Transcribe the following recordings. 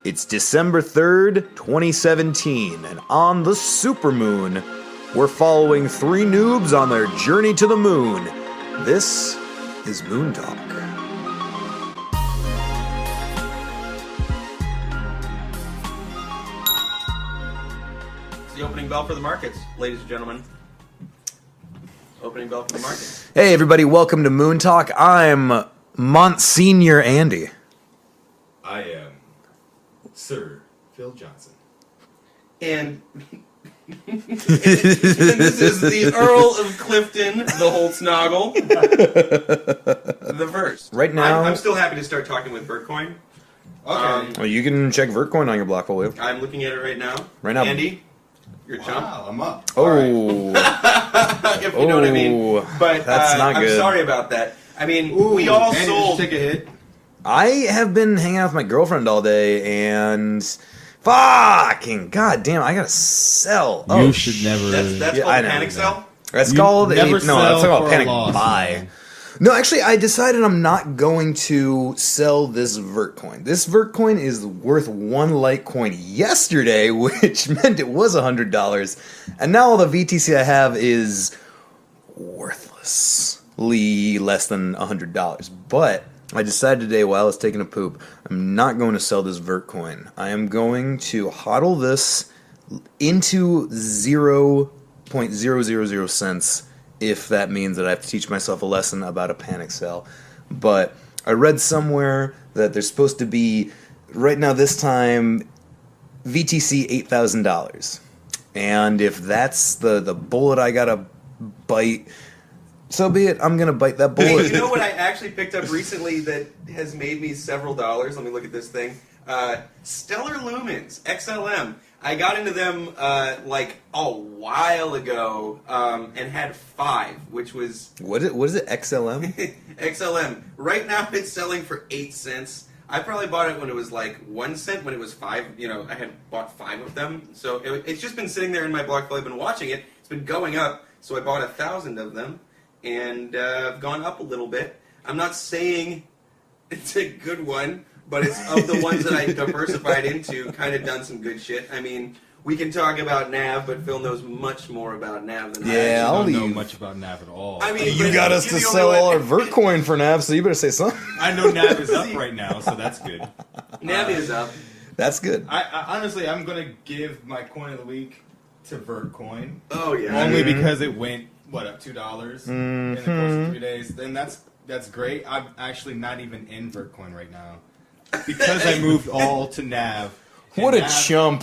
It's December 3rd, 2017, and on the supermoon, we're following three noobs on their journey to the moon. This is Moontalk. It's the opening bell for the markets, ladies and gentlemen. Opening bell for the markets. Hey everybody, welcome to Moontalk. I'm Monsignor Andy. I am Sir Phil Johnson. And this is the Earl of Clifton, the Holznagel. The verse. Right now... I'm still happy to start talking with Bitcoin. Okay. Well, you can check Vertcoin on your blockfolio. I'm looking at it right now. Right now. Andy, your chump. Wow, I'm up. Oh. If you know what I mean. But that's not good. I'm sorry about that. I mean, we all Andy, sold... just take a hit. I have been hanging out with my girlfriend all day, and fucking goddamn, I gotta sell. You should never. That's Yeah, called I a know. panic sell? That's You called never that's called sell a for a panic loss, buy. man. No, actually, I decided I'm not going to sell this Vertcoin. This Vertcoin is worth one Litecoin yesterday, which meant it was $100, and now all the VTC I have is worthlessly less than $100. But I decided today, while I was taking a poop, I'm not going to sell this Vertcoin. I am going to hodl this into 0.000 cents, if that means that I have to teach myself a lesson about a panic sell. But I read somewhere that there's supposed to be, right now this time, VTC $8,000. And if that's the bullet I gotta bite, so be it. I'm gonna bite that Hey, bullet. you know what I actually picked up recently that has made me several dollars? Let me look at this thing. Stellar Lumens, XLM. I got into them like a while ago and had 5, which was... What is it? XLM? XLM. Right now it's selling for 8 cents. I probably bought it when it was like 1 cent, when it was 5. You know, I had bought 5 of them. So it's just been sitting there in my block. I've been watching it. It's been going up. So I bought 1,000 of them. And I've gone up a little bit. I'm not saying it's a good one, but it's of the ones that I diversified into, kind of done some good shit. I mean, we can talk about NAV, but Phil knows much more about NAV than I Yeah, I I'll don't know leave. much about NAV at all. I mean, You but got us you're to the sell only all one- our Vertcoin for NAV, so you better say something. I know NAV is up right now, so that's good. NAV is up. That's good. I honestly, I'm gonna give my coin of the week to Vertcoin, Oh, yeah. only because it went up $2 in the course of 3 days. Then that's great. I'm actually not even in Vertcoin right now because I moved all to NAV. and What a NAV chump.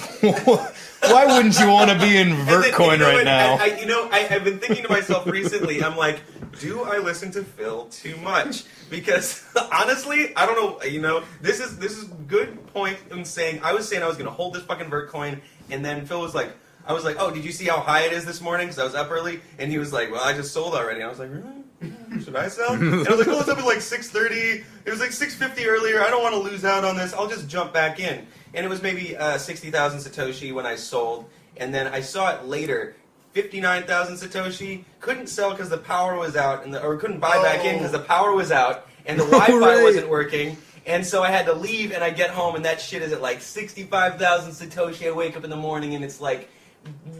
Why wouldn't you want to be in And then, Vertcoin you know right what, now? I've been thinking to myself recently, I'm like, do I listen to Phil too much? Because honestly, I don't know. You know, this is good point in saying I was going to hold this fucking Vertcoin, and then Phil was like, I was like, oh, did you see how high it is this morning? Because I was up early, and he was like, well, I just sold already. I was like, really? Should I sell? And I was like, oh, it's up at like 6:30. It was like 6:50 earlier. I don't want to lose out on this. I'll just jump back in. And it was maybe 60,000 Satoshi when I sold, and then I saw it later. 59,000 Satoshi, couldn't sell because the power was out, or couldn't buy back in because the power was out, and the Wi-Fi Right. wasn't working, and so I had to leave, and I get home, and that shit is at like 65,000 Satoshi. I wake up in the morning, and it's like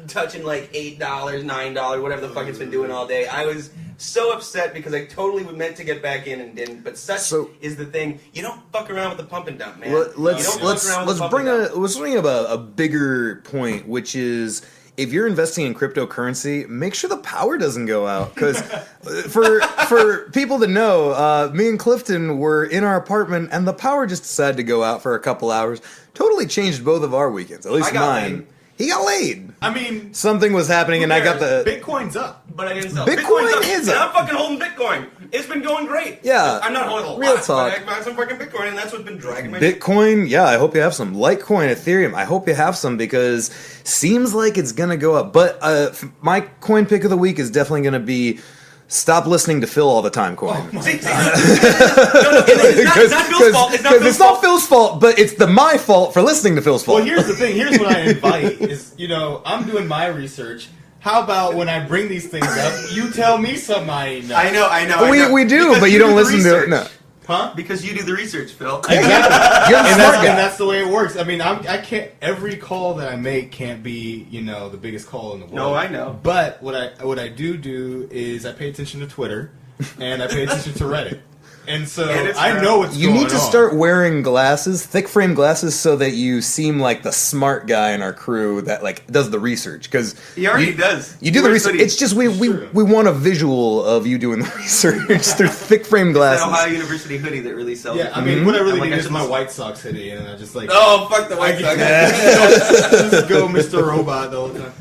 touching like $8, $9, whatever the fuck it's been doing all day. I was so upset because I totally meant to get back in and didn't, but such is the thing. You don't fuck around with the pump and dump, man. Let's bring up up a bigger point, which is if you're investing in cryptocurrency, make sure the power doesn't go out. Because for people to know, me and Clifton were in our apartment and the power just decided to go out for a couple hours. Totally changed both of our weekends, at least I got mine. laid. He got laid. I mean, Something was happening, and I got the Bitcoin's up. But I didn't sell. Bitcoin Bitcoin's is and up. I'm fucking holding Bitcoin. It's been going great. Yeah. I'm not holding a Real lot, talk. but I bought some fucking Bitcoin, and that's what's been dragging my Bitcoin. Yeah, I hope you have some. Litecoin, Ethereum. I hope you have some because seems like it's gonna go up. But my coin pick of the week is definitely gonna be stop listening to Phil all the time. Coin. No, it's not Phil's fault. It's not Phil's fault, but it's my fault for listening to Phil's fault. Well, here's the thing. Here's what I invite is, I'm doing my research. How about when I bring these things up, you tell me something I know? I know. We do, Because but you you don't do the listen to it. research. No. Huh? Because you do the research, Phil. You're the and, smart guy. and that's the way it works. I mean, I can't. Every call that I make can't be, the biggest call in the world. No, I know. But what I do is I pay attention to Twitter, and I pay attention to Reddit, and so And it's I know what's You going on. need to start wearing glasses, thick frame glasses, so that you seem like the smart guy in our crew that like does the research. Because He already does. You do He the wears research. hoodies. It's just we want a visual of you doing the research through thick frame That glasses. Ohio University hoodie that really sells. Yeah, I mean, what I really I'm like, need I is should my just- White Sox hoodie, and I just like Oh, fuck the White Sox. just go Mr. Robot the whole time.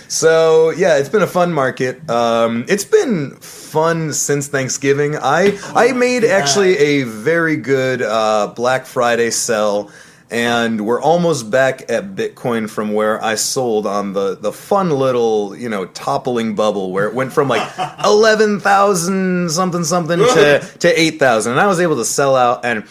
So yeah, it's been a fun market. It's been fun since Thanksgiving. I made actually a very good Black Friday sell, and we're almost back at Bitcoin from where I sold on the fun little toppling bubble where it went from like 11,000 something to 8,000, and I was able to sell out. And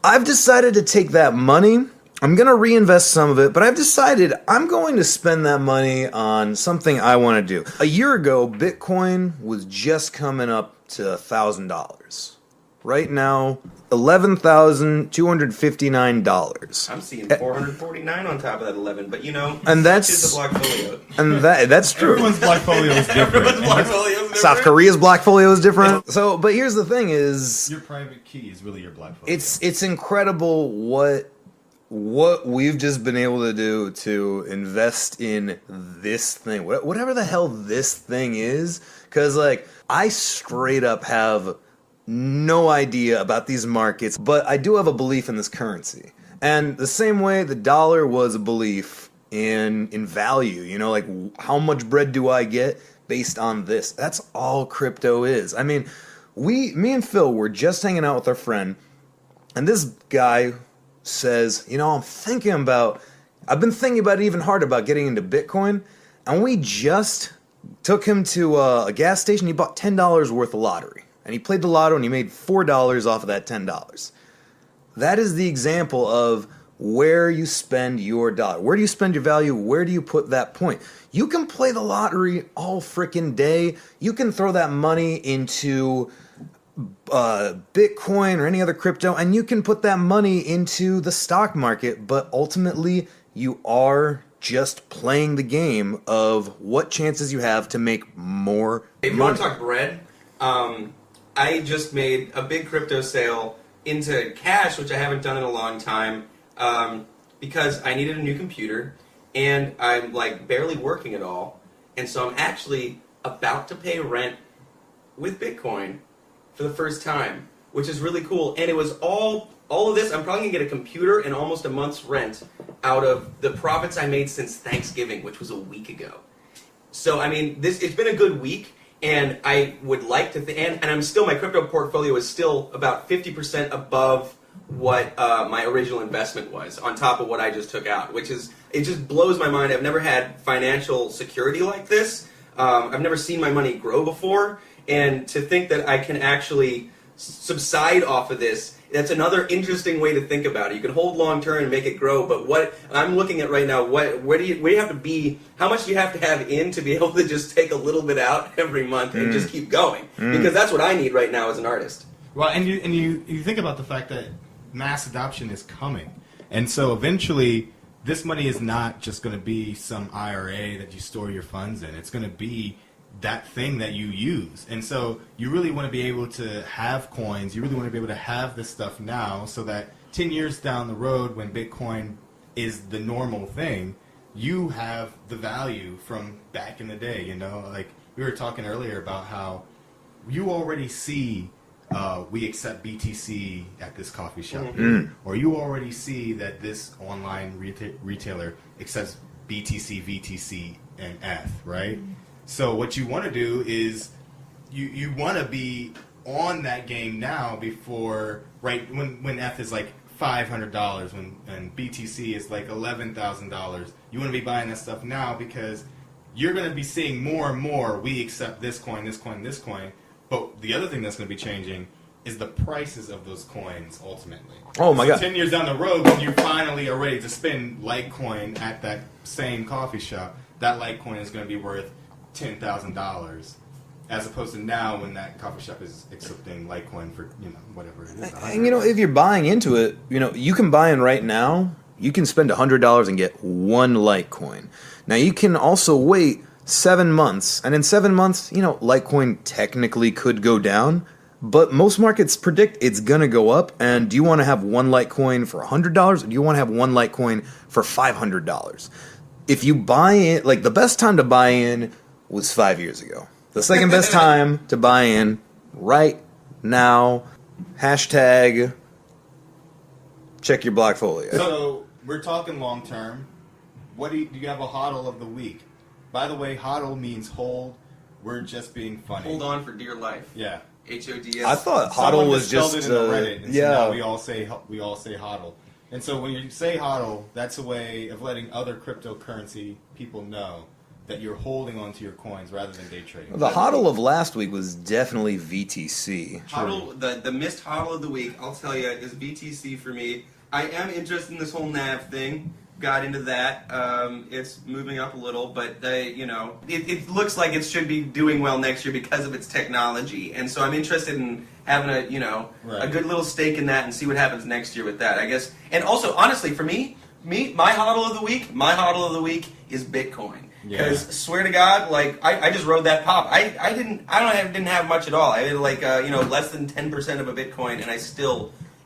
I've decided to take that money. I'm going to reinvest some of it, but I've decided I'm going to spend that money on something I want to do. A year ago, Bitcoin was just coming up to $1,000. Right now, $11,259. I'm seeing 449 on top of that 11, but And that's- such is the Blockfolio. And that's true. Everyone's Blockfolio is different. Everyone's Blockfolio is different. South Korea's Blockfolio is different. So, but here's the thing is, Your private key is really your Blockfolio. it's incredible what we've just been able to do to invest in this thing, whatever the hell this thing is. Because like I straight up have no idea about these markets, but I do have a belief in this currency. And the same way the dollar was a belief in value, like how much bread do I get based on this? That's all crypto is. I mean, me and Phil were just hanging out with our friend, and this guy says, I've been thinking about it even harder about getting into Bitcoin, and we just took him to a gas station. He bought $10 worth of lottery, and he played the lotto, and he made $4 off of that $10. That is the example of where you spend your dollar. Where do you spend your value? Where do you put that point? You can play the lottery all freaking day. You can throw that money into Bitcoin or any other crypto, and you can put that money into the stock market, but ultimately you are just playing the game of what chances you have to make more If you money. want to talk bread, I just made a big crypto sale into cash, which I haven't done in a long time, because I needed a new computer, and I'm like barely working at all, and so I'm actually about to pay rent with Bitcoin for the first time, which is really cool. And it was all of this. I'm probably gonna get a computer and almost a month's rent out of the profits I made since Thanksgiving, which was a week ago. So I mean, it's been a good week, and I would like to, and I'm still, my crypto portfolio is still about 50% above what my original investment was, on top of what I just took out, which is, it just blows my mind. I've never had financial security like this. I've never seen my money grow before, and to think that I can actually subside off of this, that's another interesting way to think about it. You can hold long term and make it grow, but what I'm looking at right now, where do you have to be, how much do you have to have in to be able to just take a little bit out every month and just keep going? Because that's what I need right now as an artist. Well, and you think about the fact that mass adoption is coming, and so eventually this money is not just going to be some IRA that you store your funds in. It's going to be that thing that you use, and so you really want to be able to have coins. You really want to be able to have this stuff now, so that 10 years down the road, when Bitcoin is the normal thing, you have the value from back in the day. Like we were talking earlier about how you already see. We accept BTC at this coffee shop, or you already see that this online retailer accepts BTC, VTC, and ETH, right? So what you want to do is you want to be on that game now before, right, when ETH is like $500, and BTC is like $11,000. You want to be buying that stuff now because you're going to be seeing more and more, we accept this coin, this coin, this coin. But the other thing that's going to be changing is the prices of those coins ultimately. Oh my God. 10 years down the road, when you finally are ready to spend Litecoin at that same coffee shop, that Litecoin is going to be worth $10,000. as opposed to now when that coffee shop is accepting Litecoin for, whatever it is. And if you're buying into it, you can buy in right now. You can spend $100 and get one Litecoin. Now you can also wait 7 months, and in 7 months, Litecoin technically could go down, but most markets predict it's gonna go up. And do you want to have one Litecoin for $100, or do you want to have one Litecoin for $500? If you buy in, like the best time to buy in was 5 years ago. The second best time to buy in right now. Hashtag check your Blockfolio. So we're talking long term. What do you have a hodl of the week? By the way, hodl means hold. We're just being funny. Hold on for dear life. Yeah. HODS. I thought Someone hodl was misspelled just it in the Reddit, and so yeah. now we all say hodl. And so when you say hodl, that's a way of letting other cryptocurrency people know that you're holding onto your coins rather than day trading. The hodl of last week was definitely VTC. HODL, the missed HODL of the week, I'll tell you, is VTC for me. I am interested in this whole NAV thing. Got into that. It's moving up a little, but it looks like it should be doing well next year because of its technology. And so I'm interested in having a good little stake in that and see what happens next year with that, I guess. And also, honestly, for me, my HODL of the week is Bitcoin. Because swear to God, I just rode that pop. I didn't have much at all. I had less than 10% of a Bitcoin, and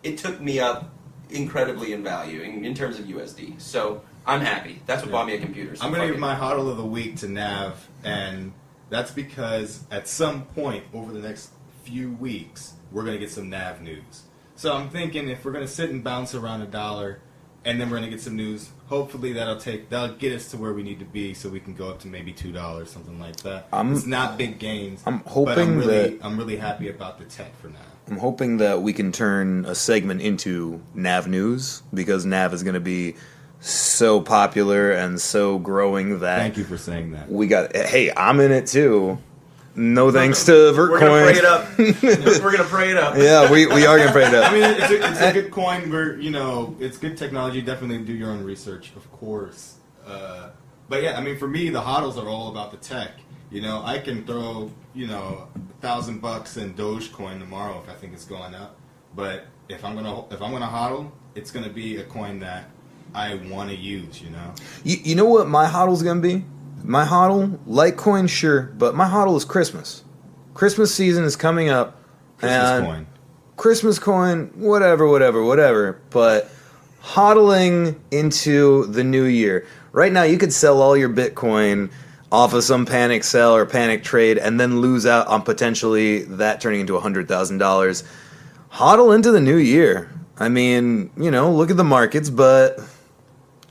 it took me up incredibly in value in terms of USD. So I'm happy. That's what bought me a computer. So I'm going to give my hodl of the week to NAV, and that's because at some point over the next few weeks, we're going to get some NAV news. So I'm thinking if we're going to sit and bounce around $1, and then we're going to get some news, hopefully that'll get us to where we need to be so we can go up to maybe $2, something like that. It's not big gains. I'm hoping I'm really happy about the tech for now. I'm hoping that we can turn a segment into NAV News, because NAV is going to be so popular and so growing that... Thank you for saying that. Hey, I'm in it too. No thanks to Vertcoin. We're going to pray it up. We're going to pray it up. Yeah, we are going to pray it up. I mean, it's a good coin where, it's good technology. Definitely do your own research, of course. But yeah, I mean, for me, the hodls are all about the tech. I can throw, $1,000 in Dogecoin tomorrow if I think it's going up. But if I'm gonna hodl, it's gonna be a coin that I want to use. You know what my hodl's gonna be? My hodl, Litecoin, sure, but my hodl is Christmas. Christmas season is coming up. Christmas coin, whatever. But hodling into the new year. Right now, you could sell all your Bitcoin off of some panic sell or panic trade and then lose out on potentially that turning into $100,000. Hodl into the new year. I mean, look at the markets, but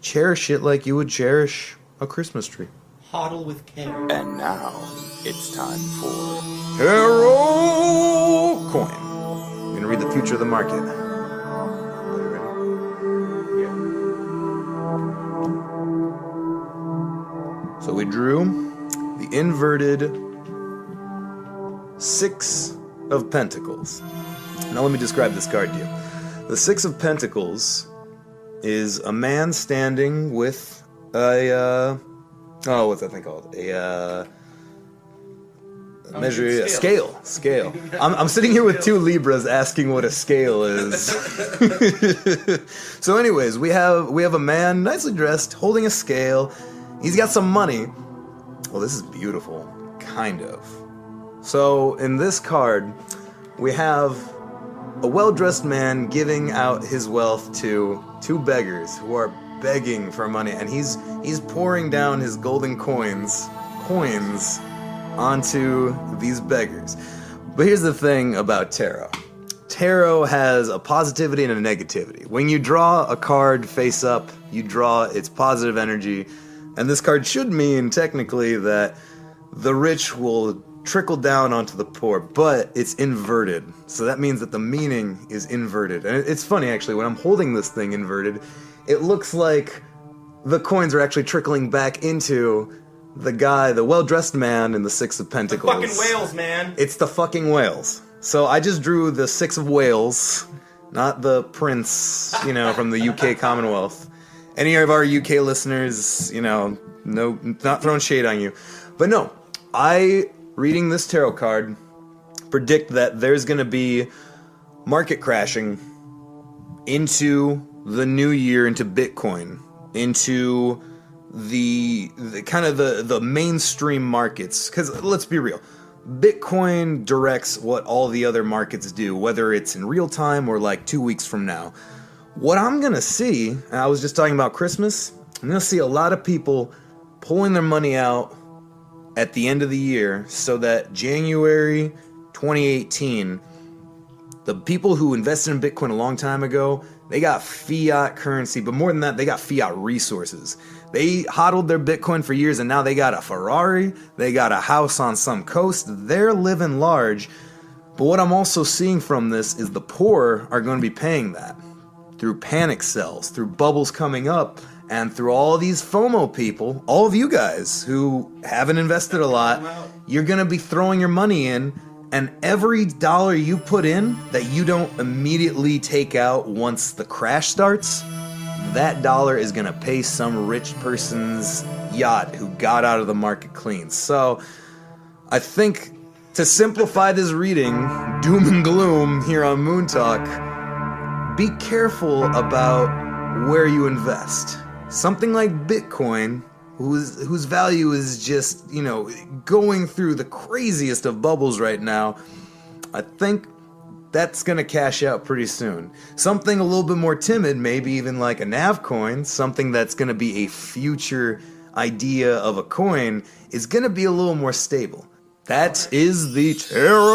cherish it like you would cherish a Christmas tree. HODL with care. And now it's time for Hero Coin. I'm going to read the future of the market. Are you ready? Yeah. So we drew the inverted Six of Pentacles. Now let me describe this card to you. The Six of Pentacles is a man standing with a... what's that thing called? A scale. I'm sitting here with two Libras asking what a scale is. So anyways, we have a man nicely dressed holding a scale. He's got some money. Well, this is beautiful. Kind of. So in this card, we have a well-dressed man giving out his wealth to two beggars who are begging for money, and he's pouring down his golden coins onto these beggars. But here's the thing about tarot. Tarot has a positivity and a negativity. When you draw a card face up, you draw its positive energy, and this card should mean technically that the rich will trickle down onto the poor, but it's inverted. So that means that the meaning is inverted. And it's funny actually, when I'm holding this thing inverted, it looks like the coins are actually trickling back into the well-dressed man in the Six of Pentacles. The fucking whales, man. It's the fucking whales. So I just drew the Six of Wales, not the prince, from the UK Commonwealth. Any of our UK listeners, no, not throwing shade on you. But no, I reading this tarot card, predict that there's going to be market crashing into the new year, into Bitcoin, into the kind of the mainstream markets. Because let's be real, Bitcoin directs what all the other markets do, whether it's in real time or like 2 weeks from now. What I'm going to see, and I was just talking about Christmas, I'm going to see a lot of people pulling their money out at the end of the year so that January 2018, the people who invested in Bitcoin a long time ago, they got fiat currency, but more than that, they got fiat resources. They hodled their Bitcoin for years, and now they got a Ferrari, they got a house on some coast, they're living large. But what I'm also seeing from this is the poor are going to be paying that through panic sells, through bubbles coming up, and through all these FOMO people, all of you guys who haven't invested a lot, you're going to be throwing your money in, and every dollar you put in that you don't immediately take out once the crash starts, that dollar is going to pay some rich person's yacht who got out of the market clean. So I think to simplify this reading, doom and gloom here on Moontalk, be careful about where you invest. Something like Bitcoin, whose value is just, going through the craziest of bubbles right now, I think that's going to cash out pretty soon. Something a little bit more timid, maybe even like a NAV coin, something that's going to be a future idea of a coin, is going to be a little more stable. That is the tarot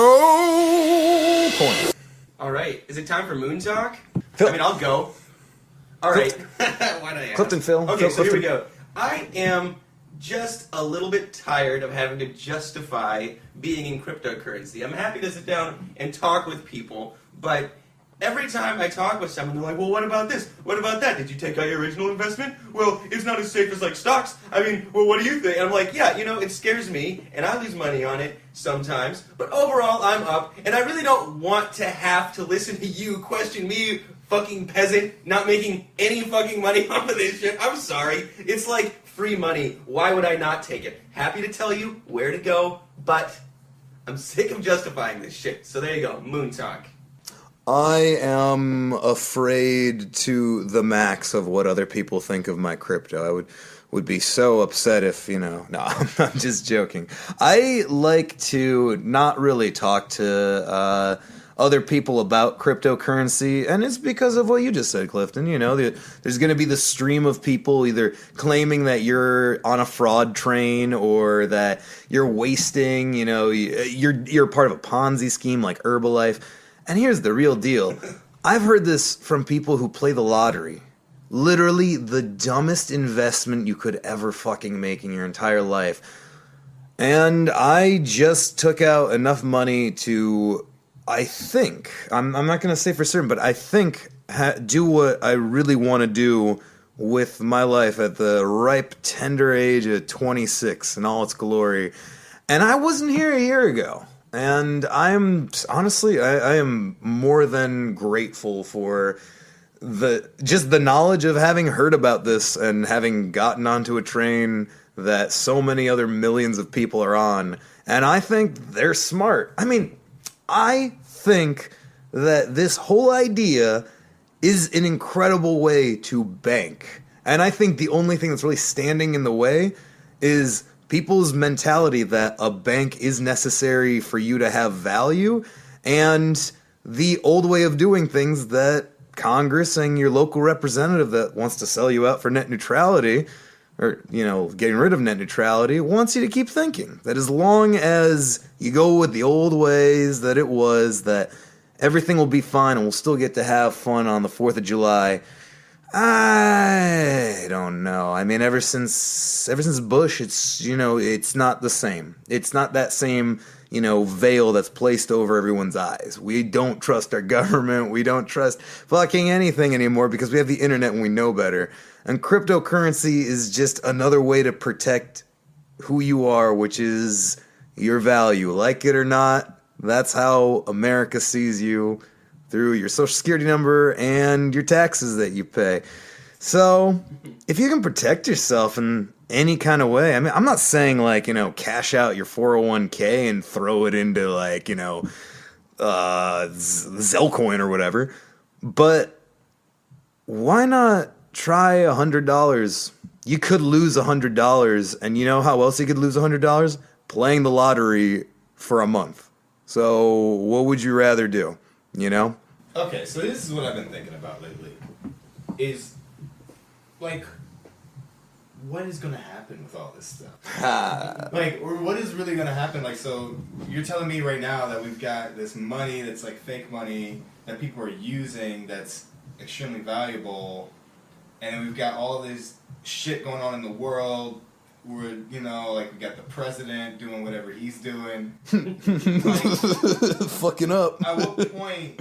coin. All right. Is it time for Moon Talk? Phil. I mean, I'll go. All right. Why not? Clifton, Phil. Okay, so Clifton. here we go. I am just a little bit tired of having to justify being in cryptocurrency. I'm happy to sit down and talk with people, but every time I talk with someone, they're like, well, what about this? What about that? Did you take out your original investment? Well, it's not as safe as like stocks. I mean, well, what do you think? And I'm like, yeah, it scares me, and I lose money on it sometimes, but overall, I'm up, and I really don't want to have to listen to you question me, fucking peasant, not making any fucking money off of this shit. I'm sorry. It's like free money. Why would I not take it? Happy to tell you where to go, but I'm sick of justifying this shit. So there you go, Moon Talk. I am afraid to the max of what other people think of my crypto. I would be so upset if, no, I'm just joking. I like to not really talk to other people about cryptocurrency, and it's because of what you just said, Clifton. There's going to be the stream of people either claiming that you're on a fraud train or that you're wasting, you're part of a Ponzi scheme like Herbalife. And here's the real deal. I've heard this from people who play the lottery. Literally the dumbest investment you could ever fucking make in your entire life. And I just took out enough money to, I think, I'm not going to say for certain, but I think do what I really want to do with my life at the ripe, tender age of 26 in all its glory. And I wasn't here a year ago. And I'm honestly, I am more than grateful for the knowledge of having heard about this and having gotten onto a train that so many other millions of people are on. And I think they're smart. I mean, I think that this whole idea is an incredible way to bank. And I think the only thing that's really standing in the way is people's mentality that a bank is necessary for you to have value, and the old way of doing things that Congress and your local representative that wants to sell you out for net neutrality, or, getting rid of net neutrality, wants you to keep thinking that as long as you go with the old ways that it was, that everything will be fine and we'll still get to have fun on the 4th of July. I don't know. I mean, ever since Bush, it's not the same. It's not that same, veil that's placed over everyone's eyes. We don't trust our government. We don't trust fucking anything anymore because we have the internet and we know better. And cryptocurrency is just another way to protect who you are, which is your value. Like it or not, that's how America sees you, through your social security number and your taxes that you pay. So, if you can protect yourself and any kind of way. I mean, I'm not saying like, cash out your 401k and throw it into like, Zellcoin or whatever. But why not try $100? You could lose $100, and you know how else you could lose $100? Playing the lottery for a month. So what would you rather do? Okay, so this is what I've been thinking about lately. Is, like, what is going to happen with all this stuff? Like, or what is really going to happen? Like, so you're telling me right now that we've got this money that's like fake money that people are using that's extremely valuable, and we've got all this shit going on in the world. We're, like, we got the president doing whatever he's doing. Like, fucking up. At what point?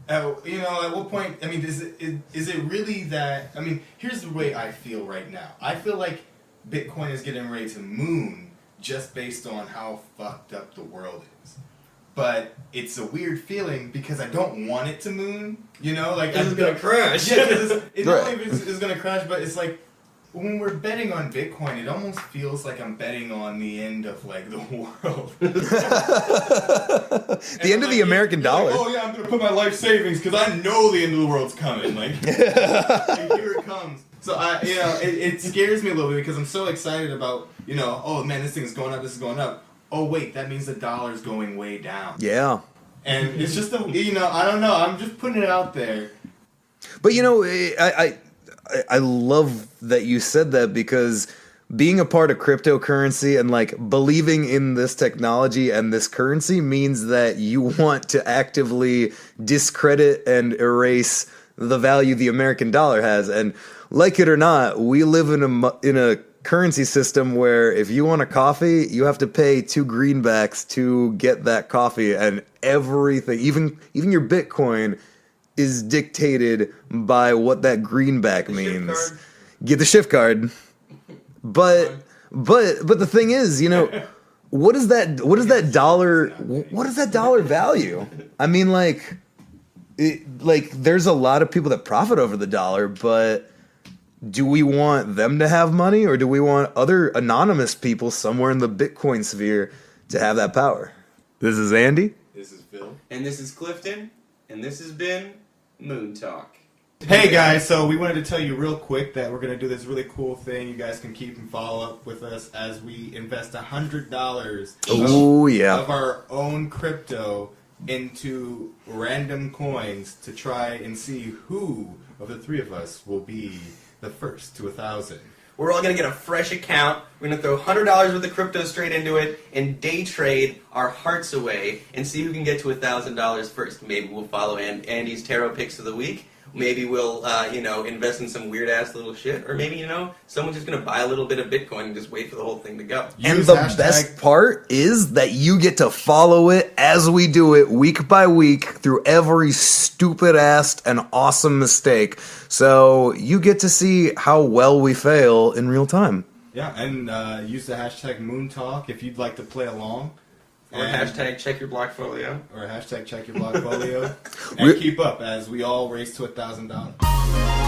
At what point? I mean, is it really that? I mean, here's the way I feel right now. I feel like Bitcoin is getting ready to moon just based on how fucked up the world is. But it's a weird feeling because I don't want it to moon. Like It's gonna crash. Yeah, because it's gonna crash. But it's like, when we're betting on Bitcoin, it almost feels like I'm betting on the end of like the world. The end of the American dollar. Like, oh yeah, I'm gonna put my life savings because I know the end of the world's coming. Like, and here it comes. So it scares me a little bit because I'm so excited about oh man, this thing is going up. This is going up. Oh wait, that means the dollar's going way down. Yeah. And it's just I don't know. I'm just putting it out there. But I love that you said that, because being a part of cryptocurrency and like believing in this technology and this currency means that you want to actively discredit and erase the value the American dollar has. And like it or not, we live in a currency system where if you want a coffee, you have to pay 2 greenbacks to get that coffee, and everything, even your Bitcoin, is dictated by what that greenback means. Get the shift card. But the thing is, what is that dollar value? I mean, like there's a lot of people that profit over the dollar, but do we want them to have money, or do we want other anonymous people somewhere in the Bitcoin sphere to have that power? This is Andy. This is Phil. And this is Clifton. And this has been Moontalk. Hey guys, so we wanted to tell you real quick that we're going to do this really cool thing. You guys can keep and follow up with us as we invest $100 Oh yeah. of our own crypto into random coins to try and see who of the three of us will be the first to 1,000. We're all going to get a fresh account. We're going to throw $100 worth of crypto straight into it and day trade our hearts away and see who can get to $1,000 first. Maybe we'll follow Andy's tarot picks of the week. Maybe we'll, invest in some weird-ass little shit. Or maybe, someone's just going to buy a little bit of Bitcoin and just wait for the whole thing to go. And the best part is that you get to follow it as we do it week by week through every stupid-ass and awesome mistake. So you get to see how well we fail in real time. Yeah, and use the hashtag Moontalk if you'd like to play along. Or hashtag check your blockfolio. Or hashtag check your blockfolio. And keep up as we all race to $1,000.